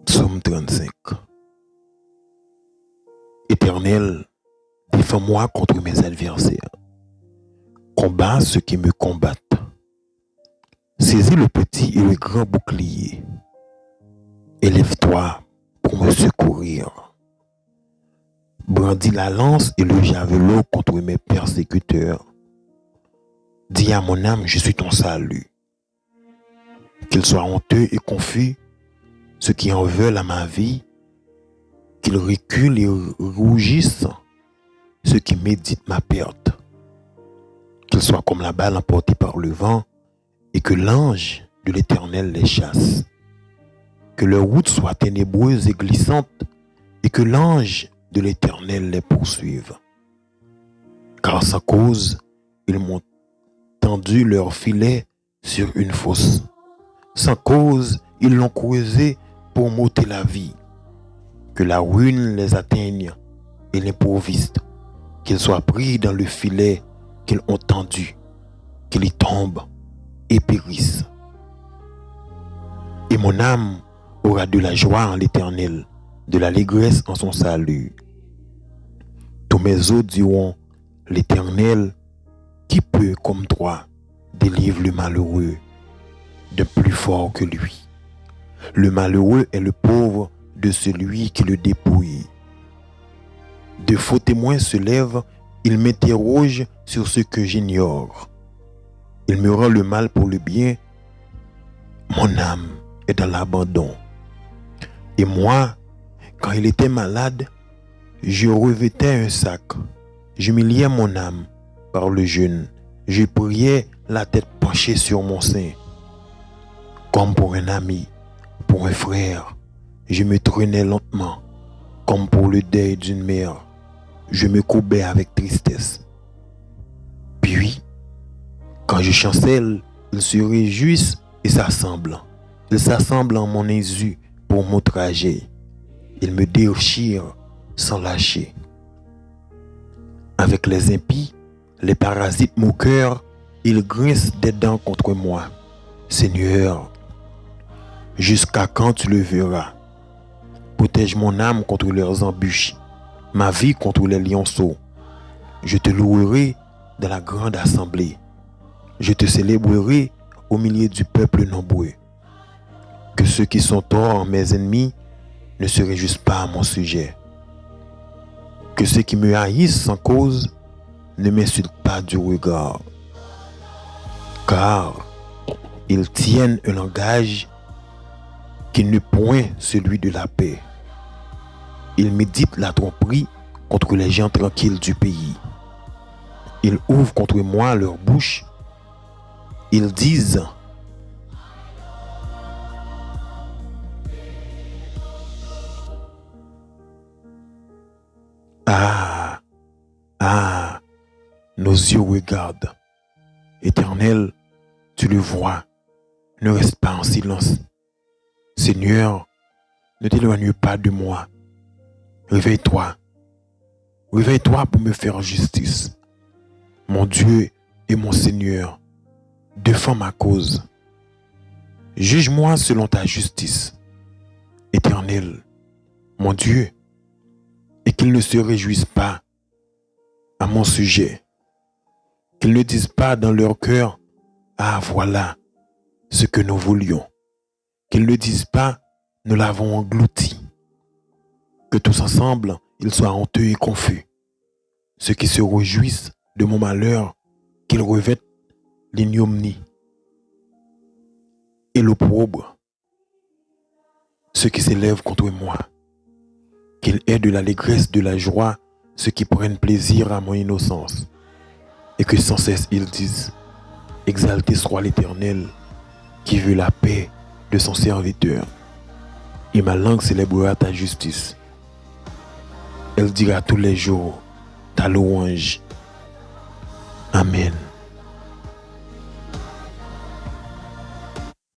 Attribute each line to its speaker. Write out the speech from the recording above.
Speaker 1: Psaume 35. Éternel, défends-moi contre mes adversaires. Combat ceux qui me combattent. Saisis le petit et le grand bouclier. Élève-toi pour me secourir. Brandis la lance et le javelot contre mes persécuteurs. Dis à mon âme, je suis ton salut. Qu'ils soient honteux et confus, ceux qui en veulent à ma vie, qu'ils reculent et rougissent, ceux qui méditent ma perte. Qu'ils soient comme la balle emportée par le vent, et que l'ange de l'Éternel les chasse. Que leur route soit ténébreuse et glissante, et que l'ange de l'Éternel les poursuive. Car sans cause, ils m'ont tendu leur filet sur une fosse. Sans cause, ils l'ont creusé pour m'ôter la vie. Que la ruine les atteigne et l'improviste. Qu'ils soient pris dans le filet qu'ils ont tendu, qu'ils y tombent et périssent. Et mon âme aura de la joie en l'Éternel, de l'allégresse en son salut. Tous mes os diront, l'Éternel, qui peut comme toi délivre le malheureux de plus fort que lui. Le malheureux est le pauvre de celui qui le dépouille. De faux témoins se lèvent, ils m'interrogent sur ce que j'ignore. Il me rend le mal pour le bien. Mon âme est dans l'abandon. Et moi, quand il était malade, je revêtais un sac. J'humiliais mon âme par le jeûne. Je priais la tête penchée sur mon sein. Comme pour un ami, pour un frère, je me traînais lentement. Comme pour le deuil d'une mère, je me courbais avec tristesse. Puis, quand je chancelle, ils se réjouissent et s'assemblent. Ils s'assemblent en mon insu pour m'outrager. Ils me déchirent sans lâcher. Avec les impies, les parasites moqueurs, ils grincent des dents contre moi. Seigneur, jusqu'à quand tu le verras? Protège mon âme contre leurs embûches, ma vie contre les lionceaux. Je te louerai dans la grande assemblée. Je te célébrerai au milieu du peuple nombreux. Que ceux qui sont torts, mes ennemis, ne se réjouissent pas à mon sujet. Que ceux qui me haïssent sans cause ne m'insultent pas du regard. Car ils tiennent un langage qui n'est point celui de la paix. Ils méditent la tromperie contre les gens tranquilles du pays. Ils ouvrent contre moi leur bouche. Ils disent, nos yeux regardent. Éternel, tu le vois, ne reste pas en silence. Seigneur, ne t'éloigne pas de moi. Réveille-toi. Réveille-toi pour me faire justice. Mon Dieu et mon Seigneur, défends ma cause. Juge-moi selon ta justice. Éternel, mon Dieu, et qu'ils ne se réjouissent pas à mon sujet. Qu'ils ne disent pas dans leur cœur, ah voilà ce que nous voulions. Qu'ils ne disent pas, nous l'avons englouti. Que tous ensemble, ils soient honteux et confus. Ceux qui se réjouissent de mon malheur, qu'ils revêtent l'ignominie et l'opprobre. Ceux qui s'élèvent contre moi, qu'ils aient de l'allégresse, de la joie, ceux qui prennent plaisir à mon innocence. Et que sans cesse ils disent, exalté soit l'Éternel, qui veut la paix de son serviteur. Et ma langue célébrera ta justice. Elle dira tous les jours ta louange. Amen.